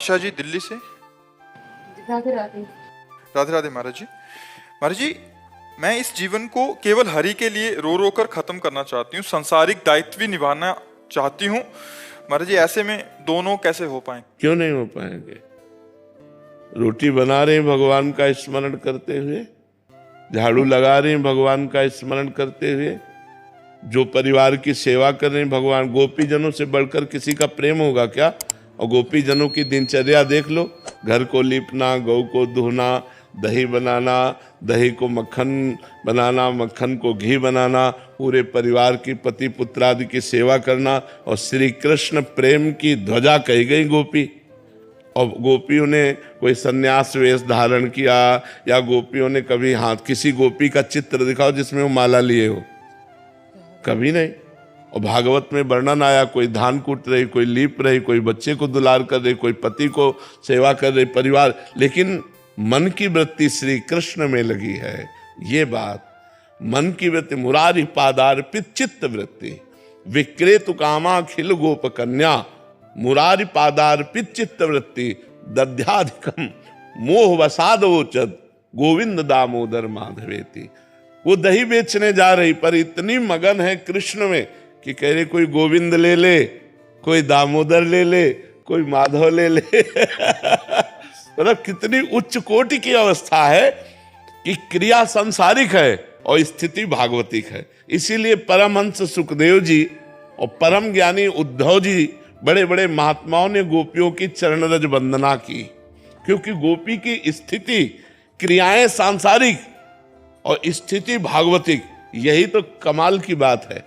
आशा जी दिल्ली से। राधे राधे। राधे राधे महाराज जी। महाराज जी, मैं इस जीवन को केवल हरि के लिए रो रो कर खत्म करना चाहती हूँ, संसारिक दायित्व भी निभाना चाहती हूँ। महाराज जी, ऐसे में दोनों कैसे हो पाए? क्यों नहीं हो पाएंगे? रोटी बना रहे हैं भगवान का स्मरण करते हुए, झाड़ू लगा रहे हैं भगवान का स्मरण करते हुए, जो परिवार की सेवा कर रहे हैं भगवान। गोपीजनों से बढ़कर किसी का प्रेम होगा क्या? और गोपीजनों की दिनचर्या देख लो, घर को लीपना, गौ को दुहना, दही बनाना, दही को मक्खन बनाना, मक्खन को घी बनाना, पूरे परिवार की पति पुत्र आदि की सेवा करना। और श्री कृष्ण प्रेम की ध्वजा कही गई गोपी। और गोपियों ने कोई सन्यास वेश धारण किया, या गोपियों ने कभी हाथ किसी गोपी का चित्र दिखाओ जिसमें वो माला लिए हो? कभी नहीं। और भागवत में वर्णन आया, कोई धान कूट रही, कोई लीप रही, कोई बच्चे को दुलार कर रही, कोई पति को सेवा कर रही, परिवार। लेकिन मन की वृत्ति श्री कृष्ण में लगी है। ये बात मन की वृत्ति, मुरारी पादार्पित चित्त वृत्ति, विक्रेतु कामाखिल गोप कन्या, मुरारी पादार्पित चित्त वृत्ति, दध्याधिकम मोह वसादोचद गोविंद दामोदर माधवेति। वो दही बेचने जा रही, पर इतनी मगन है कृष्ण में कि कह रहे कोई गोविंद ले ले, कोई दामोदर ले ले, कोई माधव ले ले। मतलब कितनी उच्च कोटि की अवस्था है कि क्रिया सांसारिक है और स्थिति भागवतिक है। इसीलिए परमहंस सुखदेव जी और परम ज्ञानी उद्धव जी, बड़े बड़े महात्माओं ने गोपियों की चरण रज वंदना की, क्योंकि गोपी की स्थिति, क्रियाएं सांसारिक और स्थिति भागवतिक। यही तो कमाल की बात है,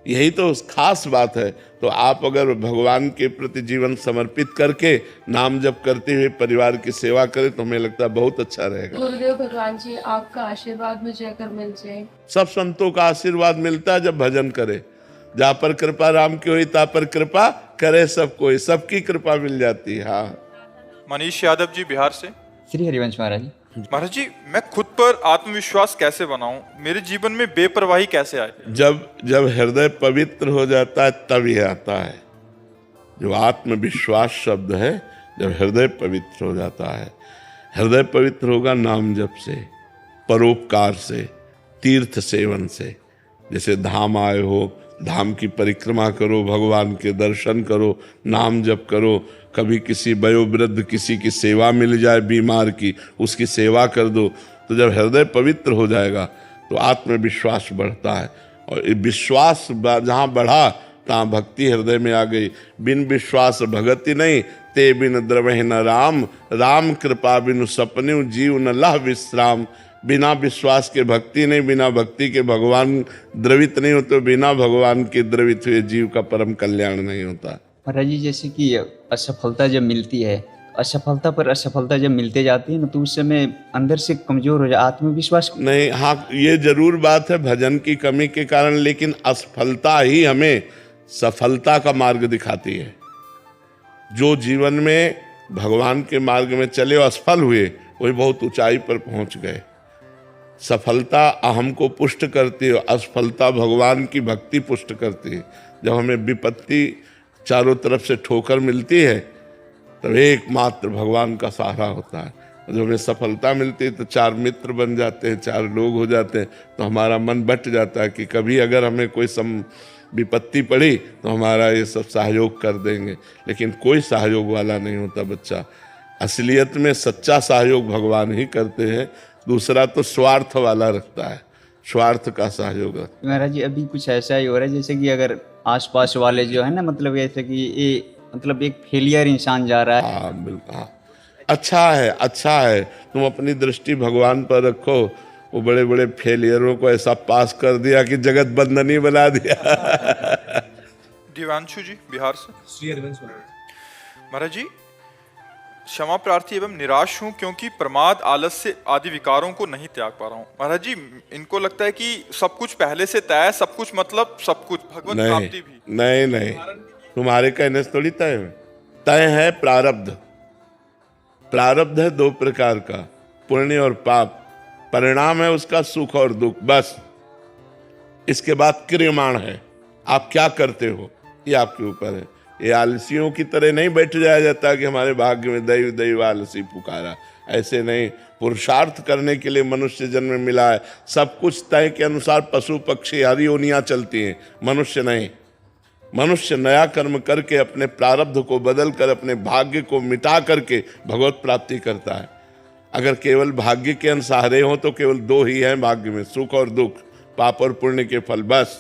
यही तो खास बात है। तो आप अगर भगवान के प्रति जीवन समर्पित करके नाम जप करते हुए परिवार की सेवा करें तो हमें लगता है बहुत अच्छा रहेगा। गुरुदेव भगवान जी, आपका आशीर्वाद मुझे अगर मिल जाए। सब संतों का आशीर्वाद मिलता है जब भजन करे। जहाँ पर कृपा राम की हुई ता पर कृपा करे सब कोई, सबकी कृपा मिल जाती है। हाँ। मनीष यादव जी बिहार से। श्री हरिवंश महाराज जी। महाराज जी, मैं खुद पर आत्मविश्वास कैसे बनाऊं? मेरे जीवन में बेपरवाही कैसे आए? जब हृदय पवित्र हो जाता है तब ये आता है। जो आत्मविश्वास शब्द है, जब हृदय पवित्र हो जाता है। हृदय पवित्र होगा नाम जप से, परोपकार से, तीर्थ सेवन से। जैसे धाम आए हो, धाम की परिक्रमा करो, भगवान के दर्शन करो, नाम जप करो। कभी किसी वयोवृद्ध किसी की सेवा मिल जाए, बीमार की, उसकी सेवा कर दो। तो जब हृदय पवित्र हो जाएगा तो आत्मविश्वास बढ़ता है। और विश्वास जहाँ बढ़ा तहाँ भक्ति हृदय में आ गई। बिन विश्वास भगति नहीं, ते बिन द्रवहि न राम, राम कृपा बिनु सपने जीव न लह विश्राम। बिना विश्वास के भक्ति नहीं, बिना भक्ति के भगवान द्रवित नहीं होते, बिना भगवान के द्रवित हुए जीव का परम कल्याण नहीं होता। महाराज जी, जैसे कि असफलता जब मिलती है, असफलता पर असफलता जब मिलते जाती है ना, तो उस समय अंदर से कमजोर हो जाए आत्मविश्वास नहीं। हाँ, ये जरूर बात है भजन की कमी के कारण, लेकिन असफलता ही हमें सफलता का मार्ग दिखाती है। जो जीवन में भगवान के मार्ग में चले और असफल हुए, वही बहुत ऊंचाई पर पहुंच गए। सफलता अहम को पुष्ट करती है, असफलता भगवान की भक्ति पुष्ट करती है। जब हमें विपत्ति चारों तरफ से ठोकर मिलती है तब एकमात्र भगवान का सहारा होता है। जब हमें सफलता मिलती है तो चार मित्र बन जाते हैं, चार लोग हो जाते हैं, तो हमारा मन बट जाता है कि कभी अगर हमें कोई विपत्ति पड़ी तो हमारा ये सब सहयोग कर देंगे। लेकिन कोई सहयोग वाला नहीं होता बच्चा। असलियत में सच्चा सहयोग भगवान ही करते हैं, दूसरा तो स्वार्थ वाला रखता है, स्वार्थ का सहयोग। महाराज जी, अभी कुछ ऐसा ही हो रहा है जैसे कि अगर आसपास वाले जो है ना, मतलब ऐसे कि ये मतलब एक फेलियर इंसान जा रहा है। हाँ बिल्कुल। हाँ, अच्छा है। तुम अपनी दृष्टि भगवान पर रखो। वो बड़े बड़े फेलियरों को ऐसा पास कर दिया कि जगत बंधनी बना दिया। दिव्यांशु जी बिहार से। श्री हरिवंश महाराज जी, क्षमा प्रार्थी एवं निराश हूँ क्योंकि प्रमाद, आलस्य आदि विकारों को नहीं त्याग पा रहा हूँ। महाराज जी, इनको लगता है कि सब कुछ पहले से तय है, सब कुछ मतलब सब कुछ, भगवत प्राप्ति भी। नहीं, तुम्हारे कहने से थोड़ी तय है। प्रारब्ध। प्रारब्ध है दो प्रकार का, पुण्य और पाप। परिणाम है उसका सुख और दुख, बस। इसके बाद क्रियमाण है, आप क्या करते हो ये आपके ऊपर है। ये आलसियों की तरह नहीं बैठ जाया जाता कि हमारे भाग्य में दैव दैव आलसी पुकारा, ऐसे नहीं। पुरुषार्थ करने के लिए मनुष्य जन्म मिला है। सब कुछ तय के अनुसार पशु पक्षी हरी योनियां चलती हैं, मनुष्य नहीं। मनुष्य नया कर्म करके अपने प्रारब्ध को बदल कर अपने भाग्य को मिटा करके भगवत प्राप्ति करता है। अगर केवल भाग्य के अनुसारे हो तो केवल दो ही हैं भाग्य में, सुख और दुख, पाप और पुण्य के फल, बस।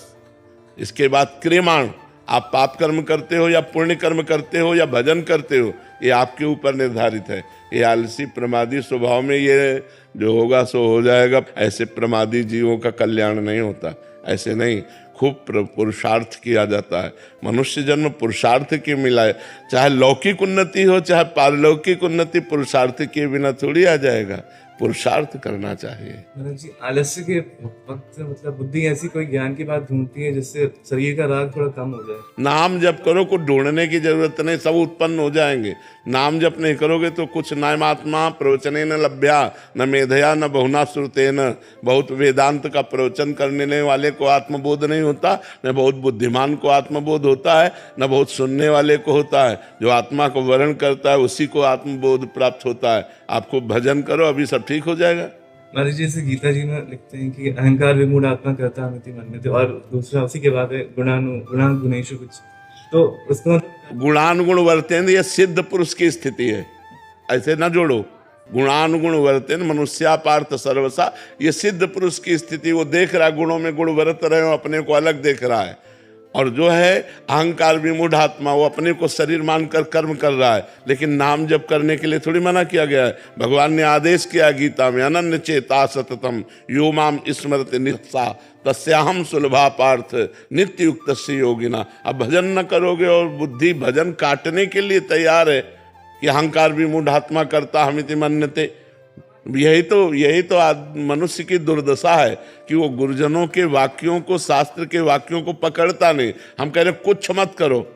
इसके बाद क्रियमाण, आप पाप कर्म करते हो या पुण्य कर्म करते हो या भजन करते हो, ये आपके ऊपर निर्धारित है। ये आलसी प्रमादी स्वभाव में ये जो होगा सो हो जाएगा, ऐसे प्रमादी जीवों का कल्याण नहीं होता। ऐसे नहीं, खूब पुरुषार्थ किया जाता है। मनुष्य जन्म पुरुषार्थ के मिला है। चाहे लौकिक उन्नति हो चाहे पारलौकिक उन्नति, पुरुषार्थ के बिना थोड़ी आ जाएगा। पुरुषार्थ करना चाहिए। महाराज जी, आलस्य के वक्त मतलब बुद्धि ऐसी कोई ज्ञान की बात ढूंढती है जिससे शरीर का राग थोड़ा कम हो जाए। नाम जप करो, कुछ ढूंढने की जरूरत नहीं, सब उत्पन्न हो जाएंगे। नाम जप नहीं करोगे तो कुछ नामात्मा प्रवचने न लभ्या न मेधया न बहुना श्रुतेन। बहुत वेदांत का प्रवचन करने वाले को आत्मबोध नहीं होता, न बहुत बुद्धिमान को आत्मबोध होता है, न बहुत सुनने वाले को होता है। जो आत्मा को वर्ण करता है उसी को आत्मबोध प्राप्त होता है। आपको भजन करो, अभी सब ठीक हो जाएगा। महाराज जी, जैसे गीता जी में लिखते हैं कि अहंकार विमूढ़ आत्मा करता मिति मन्यते, और दूसरा उसी के बाद है गुणान गुणेषु कुछ, तो उसको गुणानुगुण वर्तेन, ये सिद्ध पुरुष की स्थिति है, ऐसे ना जोड़ो। गुणानुगुण वर्तेन मनुष्या पार्थ सर्वसा, ये सिद्ध पुरुष की स्थिति। वो देख रहा है गुणों में गुण बरत रहे हो, अपने को अलग देख रहा है। और जो है अहंकार विमूढ़ आत्मा, वो अपने को शरीर मानकर कर्म कर रहा है। लेकिन नाम जप करने के लिए थोड़ी मना किया गया है। भगवान ने आदेश किया गीता में, अनन्य चेता सततम यो माम स्मरति नित्सा तस्याहम सुलभा पार्थ नित्य युक्त योगिना। अब भजन न करोगे और बुद्धि भजन काटने के लिए तैयार है कि अहंकार विमूढ़ आत्मा करता हमिति मन्यते। यही तो मनुष्य की दुर्दशा है कि वो गुरुजनों के वाक्यों को, शास्त्र के वाक्यों को पकड़ता नहीं। हम कह रहे कुछ मत करो,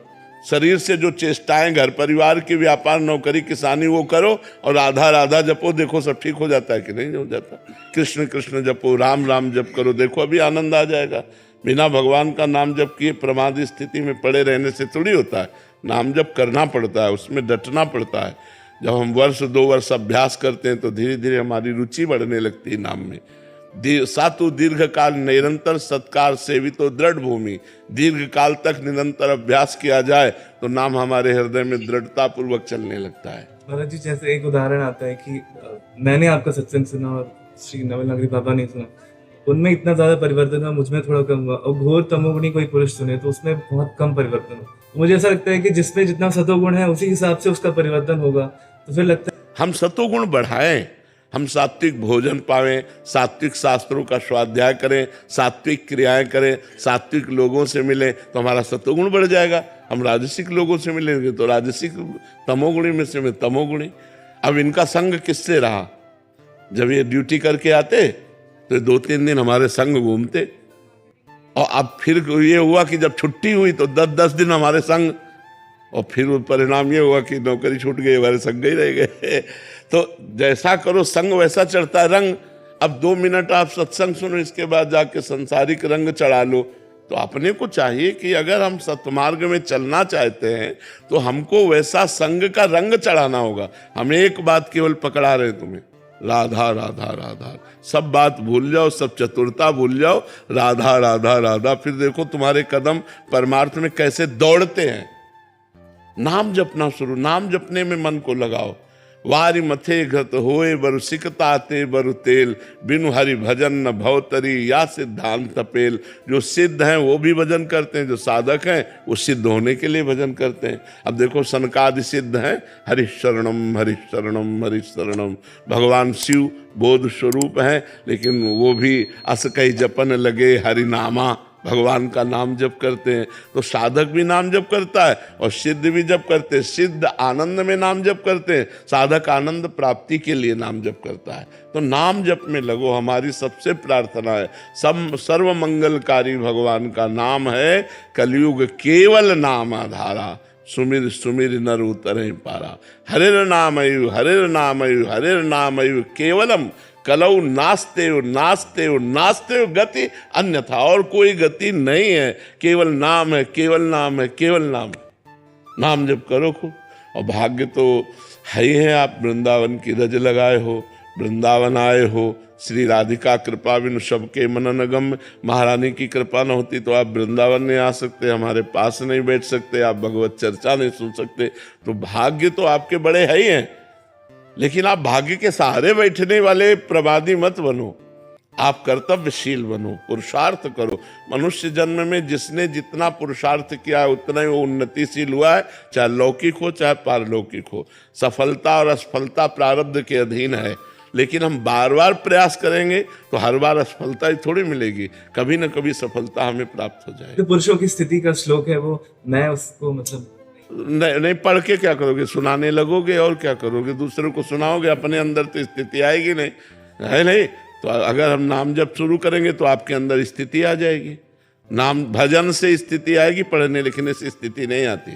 शरीर से जो चेष्टाएं, घर परिवार के व्यापार, नौकरी, किसानी, वो करो और राधा राधा जपो, देखो सब ठीक हो जाता है कि नहीं हो जाता। कृष्ण कृष्ण जपो, राम राम जप करो, देखो अभी आनंद आ जाएगा। बिना भगवान का नाम जप किए प्रमाद स्थिति में पड़े रहने से थोड़ी होता है। नाम जप करना पड़ता है, उसमें डटना पड़ता है। जब हम वर्ष 2 वर्ष अभ्यास करते हैं तो धीरे धीरे हमारी रुचि बढ़ने लगती है नाम में। सातु दीर्घ काल निरंतर सत्कार सेवितो दृढ़ भूमि। दीर्घ काल तक निरंतर अभ्यास किया जाए तो नाम हमारे हृदय में दृढ़ता पूर्वक चलने लगता है। महाराज जी, जैसे एक उदाहरण आता है कि मैंने आपका सत्संग सुना और श्री नवल नगरी बाबा ने सुना, उनमें इतना ज्यादा परिवर्तन हुआ, मुझमें थोड़ा कम हुआ। और घोर तमोगुणी कोई पुरुष सुने तो उसमें बहुत कम परिवर्तन हुआ। मुझे ऐसा लगता है कि जिसमें जितना सतोगुण है उसी हिसाब से उसका परिवर्तन होगा। तो फिर लगता है हम सतोगुण बढ़ाएं, हम सात्विक भोजन पावें, सात्विक शास्त्रों का स्वाध्याय करें, सात्विक क्रियाएं करें, सात्विक लोगों से मिलें तो हमारा सतोगुण बढ़ जाएगा। हम राजसिक लोगों से मिलेंगे तो राजसिक, तमोगुणी में से तमोगुणी। अब इनका संग किससे रहा? जब ये ड्यूटी करके आते तो 2-3 दिन हमारे संग घूमते, और अब फिर ये हुआ कि जब छुट्टी हुई तो 10-10 दिन हमारे संग, और फिर परिणाम ये हुआ कि नौकरी छूट गई, हमारे संग ही रह गए। तो जैसा करो संग वैसा चढ़ता है रंग। अब 2 मिनट आप सत्संग सुनो, इसके बाद जाके संसारिक रंग चढ़ा लो। तो अपने को चाहिए कि अगर हम सत्मार्ग में चलना चाहते हैं तो हमको वैसा संग का रंग चढ़ाना होगा। हम एक बात केवल पकड़ा रहे तुम्हें, राधा राधा राधा, सब बात भूल जाओ, सब चतुरता भूल जाओ, राधा राधा राधा। फिर देखो तुम्हारे कदम परमार्थ में कैसे दौड़ते हैं। नाम जपना शुरू, नाम जपने में मन को लगाओ। वारी मथे घत होए बरु सिकता ते बरु तेल, बिनु हरि भजन न भवतरी या सिद्धांत पेल। जो सिद्ध हैं वो भी भजन करते हैं, जो साधक हैं वो सिद्ध होने के लिए भजन करते हैं। अब देखो सनकादि सिद्ध हैं, हरिशरणम हरिशरणम हरिशरणम। भगवान शिव बोध स्वरूप हैं, लेकिन वो भी अस कई जपन लगे हरिनामा, भगवान का नाम जप करते हैं। तो साधक भी नाम जप करता है और सिद्ध भी जप करते हैं। सिद्ध आनंद में नाम जप करते हैं, साधक आनंद प्राप्ति के लिए नाम जप करता है। तो नाम जप में लगो, हमारी सबसे प्रार्थना है। सब सर्व मंगलकारी भगवान का नाम है। कलयुग केवल नाम आधारा, सुमिर सुमिर नर उतरे पारा। हरिर नामयु हरिर नामयु हरिर नामयु केवलम, कलौ नास्ते नास्ते नास्ते गति अन्यथा। और कोई गति नहीं है, केवल नाम है, केवल नाम है, केवल नाम है। नाम जप करो खूब। और भाग्य तो है ही है, आप वृंदावन की रज लगाए हो, वृंदावन आए हो, श्री राधिका कृपा बिनु सबके मनन गम। महारानी की कृपा न होती तो आप वृंदावन नहीं आ सकते, हमारे पास नहीं बैठ सकते, आप भगवत चर्चा नहीं सुन सकते। तो भाग्य तो आपके बड़े है ही हैं, लेकिन आप भाग्य के सहारे बैठने वाले प्रमादी मत बनो, आप कर्तव्यशील बनो, पुरुषार्थ करो। मनुष्य जन्म में जिसने जितना पुरुषार्थ किया है उतना ही वो उन्नतिशील हुआ है, चाहे लौकिक हो चाहे पारलौकिक हो। सफलता और असफलता प्रारब्ध के अधीन है, लेकिन हम बार बार प्रयास करेंगे तो हर बार असफलता ही थोड़ी मिलेगी, कभी न कभी सफलता हमें प्राप्त हो जाएगी। तो पुरुषों की स्थिति का श्लोक है वो, मैं उसको मतलब नहीं पढ़ के क्या करोगे, सुनाने लगोगे और क्या करोगे, दूसरों को सुनाओगे, अपने अंदर तो स्थिति आएगी नहीं, है नहीं। तो अगर हम नाम जब शुरू करेंगे तो आपके अंदर स्थिति आ जाएगी। नाम भजन से स्थिति आएगी, पढ़ने लिखने से स्थिति नहीं आती।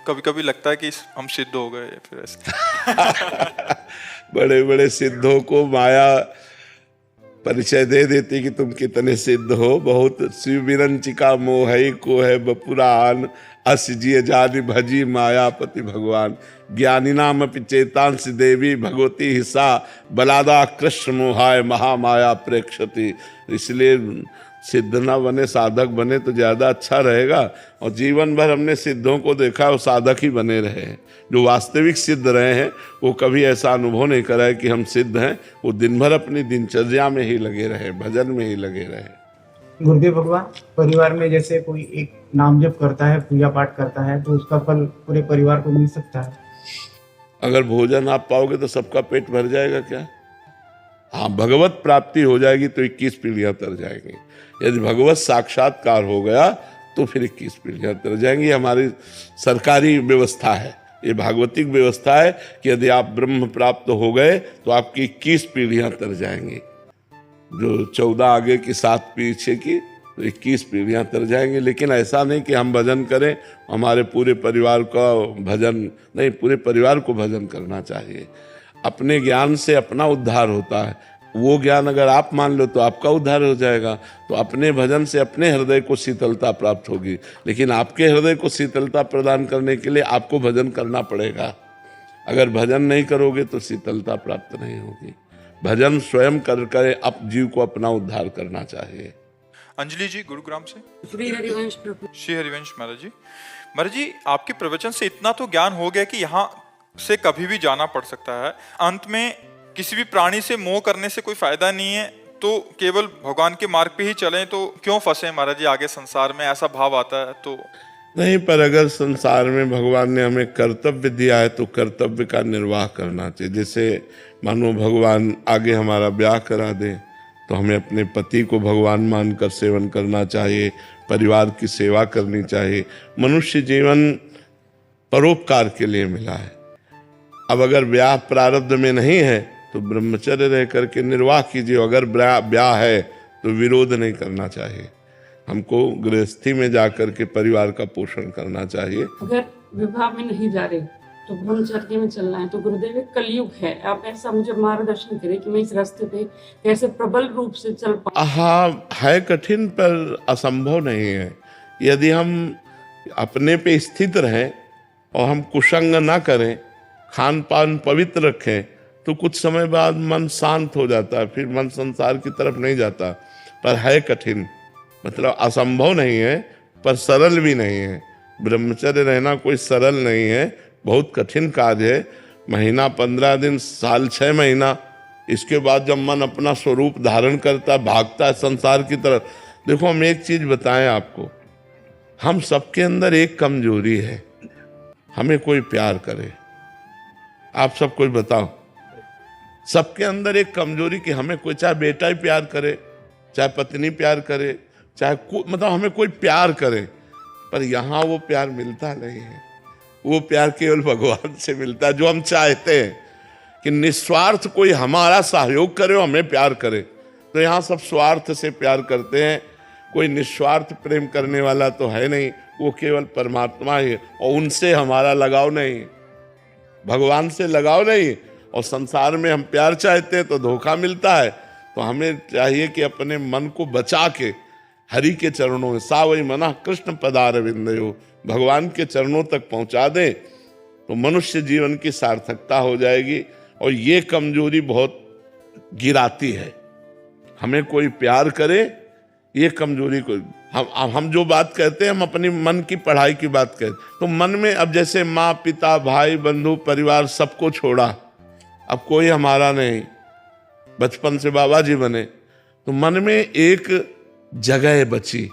कभी कभी लगता है कि हम सिद्ध हो गए फिर ऐसे। बड़े बड़े सिद्धों को माया परिचय दे देती कि तुम कितने सिद्ध हो। बहुत शिव विरंचिका मोहई को है बपुरान, अस जिय जानि भजी मायापति भगवान। ज्ञानी नाम अपि चेतांश देवी भगवती हिस्सा, बलादा कृष्ण मोहाय महामाया प्रेक्षति। इसलिए सिद्ध ना बने, साधक बने तो ज़्यादा अच्छा रहेगा। और जीवन भर हमने सिद्धों को देखा, वो साधक ही बने रहे हैं। जो वास्तविक सिद्ध रहे हैं वो कभी ऐसा अनुभव नहीं करा है कि हम सिद्ध हैं। वो दिन भर अपनी दिनचर्या में ही लगे रहे, भजन में ही लगे रहे। गुरुदेव भगवान, परिवार में जैसे कोई एक नाम जप करता है, पूजा पाठ करता है, तो उसका फल पूरे परिवार को मिल सकता है? अगर भोजन आप पाओगे तो सबका पेट भर जाएगा क्या? हाँ, भगवत प्राप्ति हो जाएगी तो 21 पीढ़ियां तर जाएंगी। यदि भगवत साक्षात्कार हो गया तो फिर 21 पीढ़ियां तर जाएंगी। हमारी सरकारी व्यवस्था है, ये भागवतिक व्यवस्था है कि यदि आप ब्रह्म प्राप्त हो गए तो आपकी 21 पीढ़ियां तर जाएंगी। जो 14 आगे की 7 पीछे की, तो 21 पीढ़ियां तर जाएंगी। लेकिन ऐसा नहीं कि हम भजन करें, हमारे पूरे परिवार का भजन नहीं, पूरे परिवार को भजन करना चाहिए। अपने ज्ञान से अपना उद्धार होता है, वो ज्ञान अगर आप मान लो तो आपका उद्धार हो जाएगा। तो अपने भजन से अपने हृदय को शीतलता प्राप्त होगी, लेकिन आपके हृदय को शीतलता प्रदान करने के लिए आपको भजन करना पड़ेगा। अगर भजन नहीं करोगे तो शीतलता प्राप्त नहीं होगी। भजन स्वयं कर अब जीव को अपना उद्धार करना चाहिए। अंजलि जी गुरुग्राम से। श्री हरिवंश प्रभु। श्री हरिवंश महाराज जी। महाराज जी, आपके प्रवचन से इतना तो ज्ञान हो गया कि यहाँ से कभी भी जाना पड़ सकता है। अंत में किसी भी प्राणी से मोह करने से कोई फायदा नहीं है, तो केवल भगवान के मार्ग पे ही चलें तो क्यों फंसे महाराज जी आगे संसार में, ऐसा भाव आता है तो? नहीं, पर अगर संसार में भगवान ने हमें कर्तव्य दिया है तो कर्तव्य का निर्वाह करना चाहिए। जैसे मानो भगवान आगे हमारा ब्याह करा दे तो हमें अपने पति को भगवान मानकर सेवन करना चाहिए, परिवार की सेवा करनी चाहिए। मनुष्य जीवन परोपकार के लिए मिला है। अब अगर ब्याह प्रारब्ध में नहीं है तो ब्रह्मचर्य रह करके निर्वाह कीजिए। अगर ब्याह है तो विरोध नहीं करना चाहिए। हमको गृहस्थी में जाकर के परिवार का पोषण करना चाहिए। अगर विवाह में नहीं जा रहे तो ब्रह्मचर्य में चलना है, तो गुरुदेव एक कलयुग है, आप ऐसा मुझे मार्गदर्शन करें कि मैं इस रास्ते पे कैसे प्रबल रूप से चल पाऊं। हाँ, है कठिन पर असंभव नहीं है। यदि हम अपने पे स्थित रहें और हम कुसंग ना करें, खान पान पवित्र रखें, तो कुछ समय बाद मन शांत हो जाता है, फिर मन संसार की तरफ नहीं जाता। पर है कठिन, मतलब असंभव नहीं है पर सरल भी नहीं है। ब्रह्मचर्य रहना कोई सरल नहीं है, बहुत कठिन कार्य है। महीना 15 दिन, साल 6 महीना, इसके बाद जब मन अपना स्वरूप धारण करता है, भागता है संसार की तरफ। देखो, हम एक चीज बताएं आपको, हम सबके अंदर एक कमजोरी है, हमें कोई प्यार करे। आप सब कोई बताओ, सबके अंदर एक कमजोरी कि हमें कोई, चाहे बेटा ही प्यार करे, चाहे पत्नी प्यार करे, चाहे मतलब हमें कोई प्यार करे, पर यहाँ वो प्यार मिलता नहीं है। वो प्यार केवल भगवान से मिलता है। जो हम चाहते हैं कि निस्वार्थ कोई हमारा सहयोग करे और हमें प्यार करे, तो यहाँ सब स्वार्थ से प्यार करते हैं। कोई निस्वार्थ प्रेम करने वाला तो है नहीं, वो केवल परमात्मा ही है। और उनसे हमारा लगाव नहीं, भगवान से लगाव नहीं। और संसार में हम प्यार चाहते हैं तो धोखा मिलता है। तो हमें चाहिए कि अपने मन को बचा के हरि के चरणों में, सा वही मना कृष्ण पदारविंदयो, भगवान के चरणों तक पहुंचा दे तो मनुष्य जीवन की सार्थकता हो जाएगी। और ये कमजोरी बहुत गिराती है। हमें कोई प्यार करे, ये कमजोरी को हम जो बात कहते हैं, हम अपनी मन की पढ़ाई की बात कहते, तो मन में अब जैसे माँ पिता भाई बंधु परिवार सबको छोड़ा, अब कोई हमारा नहीं, बचपन से बाबा जी बने, तो मन में एक जगह बची।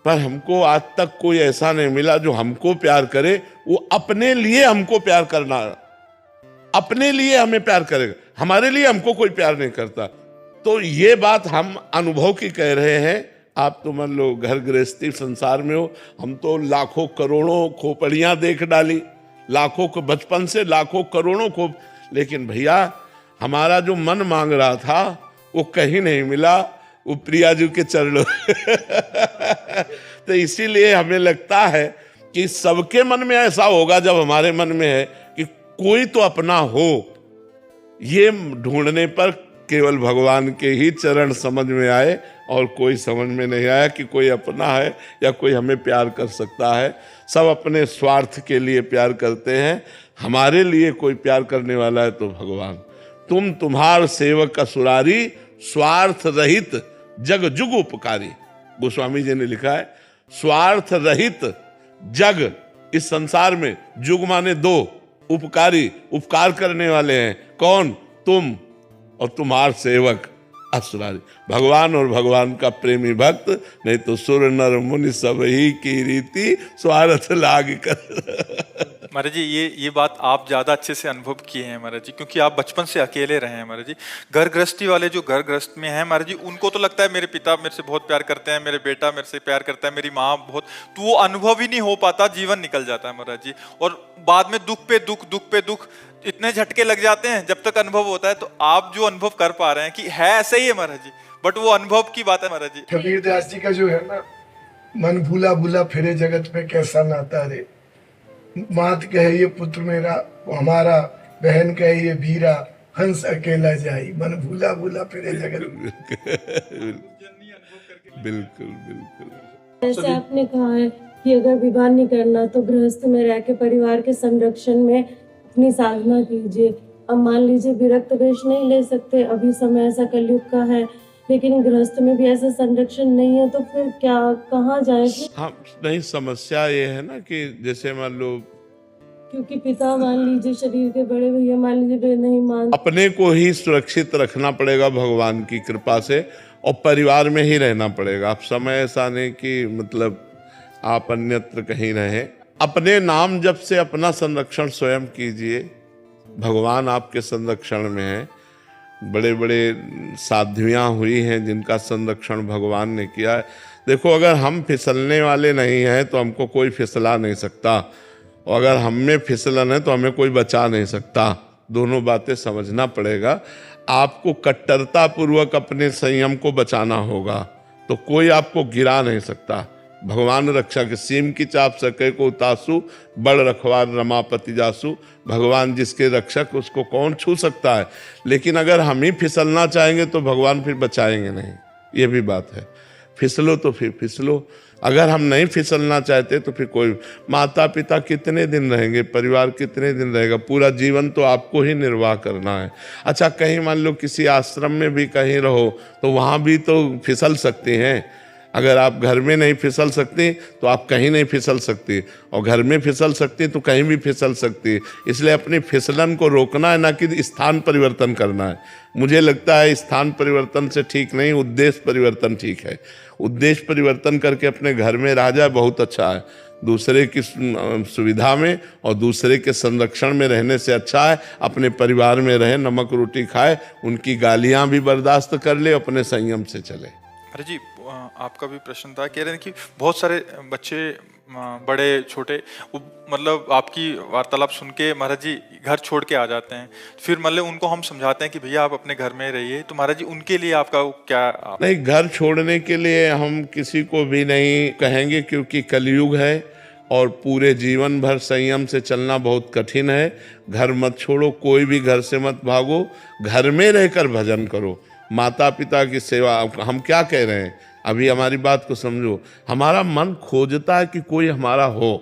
पर हमको आज तक कोई ऐसा नहीं मिला जो हमको प्यार करे, वो अपने लिए हमको प्यार करना, अपने लिए हमें प्यार करेगा, हमारे लिए हमको कोई प्यार नहीं करता। तो ये बात हम अनुभव की कह रहे हैं। आप तो मान लो घर गृहस्थी संसार में हो, हम तो लाखों करोड़ों खोपड़ियां देख डाली, लाखों को बचपन से लाखों करोड़ों को, लेकिन भैया हमारा जो मन मांग रहा था वो कहीं नहीं मिला, वो प्रिया जी के चरणों तो इसीलिए हमें लगता है कि सबके मन में ऐसा होगा जब हमारे मन में है कि कोई तो अपना हो। ये ढूंढने पर केवल भगवान के ही चरण समझ में आए और कोई समझ में नहीं आया कि कोई अपना है या कोई हमें प्यार कर सकता है। सब अपने स्वार्थ के लिए प्यार करते हैं, हमारे लिए कोई प्यार करने वाला है तो भगवान। तुम्हार सेवक असुरारी, स्वार्थ रहित जग जुग उपकारी। गोस्वामी जी ने लिखा है स्वार्थ रहित जग, इस संसार में जुग माने दो, उपकारी उपकार करने वाले हैं कौन? तुम और तुम्हार सेवक असुरारी। भगवान और भगवान का प्रेमी भक्त, नहीं तो सुर नर मुनि सब ही की रीति स्वार्थ लाग कर। महाराज जी ये बात आप ज़्यादा अच्छे से अनुभव किए हैं महाराज जी, क्योंकि आप बचपन से अकेले रहे हैं महाराज जी। घर गृहस्थी वाले जो घर गृहस्थ में हैं महाराज जी, उनको तो लगता है मेरे पिता मेरे से बहुत प्यार करते हैं, मेरे बेटा मेरे से प्यार करता है, मेरी माँ बहुत, तो वो अनुभव ही नहीं हो पाता, जीवन निकल जाता है महाराज जी। और बाद में दुख पे दुख, दुख पे दुख, इतने झटके लग जाते हैं जब तक अनुभव होता है। तो आप जो अनुभव कर पा रहे हैं कि है ऐसा ही है महाराज जी, बट वो अनुभव की बात है महाराज जी। कबीर दास जी का जो है ना, मन भूला भूला फिरे जगत में कैसा नाता रे, मात कहे ये पुत्र मेरा हमारा, बहन कहे ये वीरा, हंस अकेला जाई, मन भूला भूला फिरे जगत में। बिल्कुल बिल्कुल। जैसे आपने कहा है कि अगर विवाह नहीं करना तो गृहस्थ में रह के परिवार के संरक्षण में अपनी साधना कीजिए। अब मान लीजिए विरक्त वेश नहीं ले सकते, अभी समय ऐसा कलयुग का है, लेकिन गृहस्थ में भी ऐसा संरक्षण नहीं है, तो फिर क्या, कहाँ जाएंगे? हाँ नहीं, समस्या ये है ना कि जैसे मान लो, क्योंकि पिता मान लीजिए शरीर के बड़े भैया मान लीजिए वे नहीं मान, अपने को ही सुरक्षित रखना पड़ेगा भगवान की कृपा से, और परिवार में ही रहना पड़ेगा। आप समय ऐसा नहीं कि मतलब आप अन्यत्र कहीं रहें। अपने नाम जप से अपना संरक्षण स्वयं कीजिए, भगवान आपके संरक्षण में है। बड़े बड़े साध्वियाँ हुई हैं जिनका संरक्षण भगवान ने किया है। देखो, अगर हम फिसलने वाले नहीं हैं तो हमको कोई फिसला नहीं सकता, और अगर हम में फिसलन है तो हमें कोई बचा नहीं सकता। दोनों बातें समझना पड़ेगा। आपको कट्टरता पूर्वक अपने संयम को बचाना होगा, तो कोई आपको गिरा नहीं सकता। भगवान रक्षा के सीम की चाप सके को उतासु, बड़ रखवार रमापति जासु। भगवान जिसके रक्षक उसको कौन छू सकता है। लेकिन अगर हम ही फिसलना चाहेंगे तो भगवान फिर बचाएंगे नहीं, ये भी बात है। फिसलो तो फिर फिसलो, अगर हम नहीं फिसलना चाहते तो फिर कोई, माता पिता कितने दिन रहेंगे, परिवार कितने दिन रहेगा, पूरा जीवन तो आपको ही निर्वाह करना है। अच्छा, कहीं मान लो किसी आश्रम में भी कहीं रहो तो वहाँ भी तो फिसल सकते हैं। अगर आप घर में नहीं फिसल सकती तो आप कहीं नहीं फिसल सकती, और घर में फिसल सकती तो कहीं भी फिसल सकती। इसलिए अपनी फिसलन को रोकना है, ना कि स्थान परिवर्तन करना है। मुझे लगता है स्थान परिवर्तन से ठीक नहीं, उद्देश्य परिवर्तन ठीक है। उद्देश्य परिवर्तन करके अपने घर में रह जाए बहुत अच्छा है। दूसरे की सुविधा में और दूसरे के संरक्षण में रहने से अच्छा है अपने परिवार में रहे, नमक रोटी खाए, उनकी गालियां भी बर्दाश्त कर ले, अपने संयम से चले। अरे जी, आपका भी प्रश्न था, कह रहे हैं कि बहुत सारे बच्चे बड़े छोटे मतलब आपकी वार्तालाप सुन के महाराज जी घर छोड़ के आ जाते हैं, फिर मतलब उनको हम समझाते हैं कि भैया आप अपने घर में रहिए, तो महाराज जी उनके लिए आपका क्या? नहीं, घर छोड़ने के लिए हम किसी को भी नहीं कहेंगे, क्योंकि कलयुग है और पूरे जीवन भर संयम से चलना बहुत कठिन है। घर मत छोड़ो, कोई भी घर से मत भागो, घर में रहकर भजन करो, माता पिता की सेवा। हम क्या कह रहे हैं अभी हमारी बात को समझो, हमारा मन खोजता है कि कोई हमारा हो,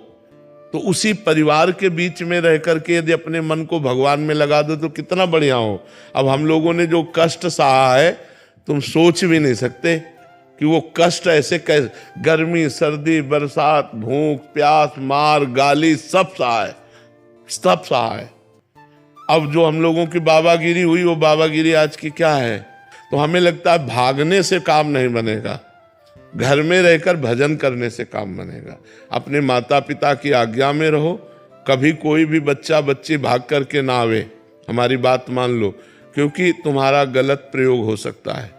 तो उसी परिवार के बीच में रह करके यदि अपने मन को भगवान में लगा दो तो कितना बढ़िया हो। अब हम लोगों ने जो कष्ट सहा है, तुम सोच भी नहीं सकते कि वो कष्ट ऐसे कैसे, गर्मी सर्दी बरसात भूख प्यास मार गाली सब सहा है, सब सहा है। अब जो हम लोगों की बाबागिरी हुई, वो बाबागिरी आज की क्या है? तो हमें लगता है भागने से काम नहीं बनेगा, घर में रहकर भजन करने से काम बनेगा। अपने माता पिता की आज्ञा में रहो, कभी कोई भी बच्चा बच्ची भाग करके ना आवे, हमारी बात मान लो, क्योंकि तुम्हारा गलत प्रयोग हो सकता है।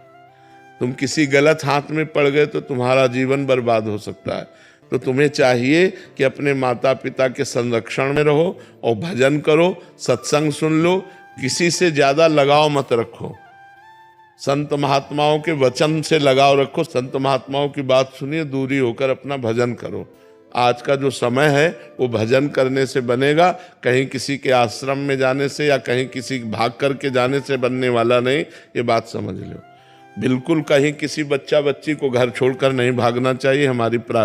तुम किसी गलत हाथ में पड़ गए तो तुम्हारा जीवन बर्बाद हो सकता है। तो तुम्हें चाहिए कि अपने माता पिता के संरक्षण में रहो और भजन करो, सत्संग सुन लो, किसी से ज्यादा लगाव मत रखो, संत महात्माओं के वचन से लगाव रखो, संत महात्माओं की बात सुनिए, दूरी होकर अपना भजन करो। आज का जो समय है वो भजन करने से बनेगा, कहीं किसी के आश्रम में जाने से या कहीं किसी भाग करके जाने से बनने वाला नहीं, ये बात समझ लो। बिल्कुल कहीं किसी बच्चा बच्ची को घर छोड़कर नहीं भागना चाहिए, हमारी प्रार्थना।